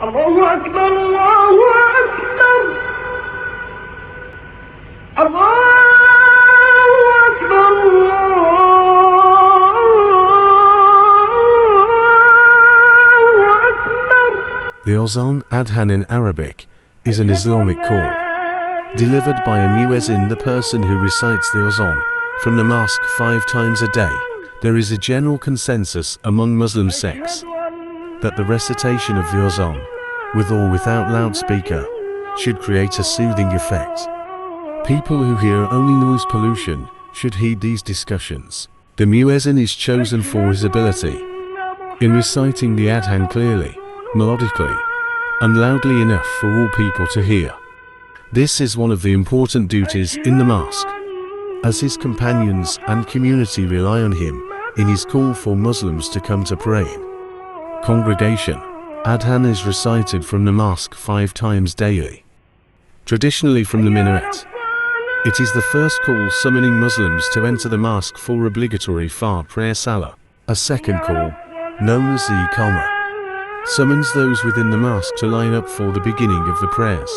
الله أكبر الله أكبر الله أكبر الله أكبر. The Azan, Adhan in Arabic, is an Islamic call, delivered by a muezzin, the person who recites the Azan, from the mosque 5 times a day. There is a general consensus among Muslim sects that the recitation of the Azan, with or without loudspeaker, should create a soothing effect. People who hear only noise pollution should heed these discussions. The muezzin is chosen for his ability in reciting the Adhan clearly, melodically, and loudly enough for all people to hear. This is one of the important duties in the mosque, as his companions and community rely on him in his call for Muslims to come to pray. Congregation. Adhan is recited from the mosque 5 times daily, traditionally from the minaret. It is the first call summoning Muslims to enter the mosque for obligatory fard prayer salah. A second call, known as the Iqamah, summons those within the mosque to line up for the beginning of the prayers.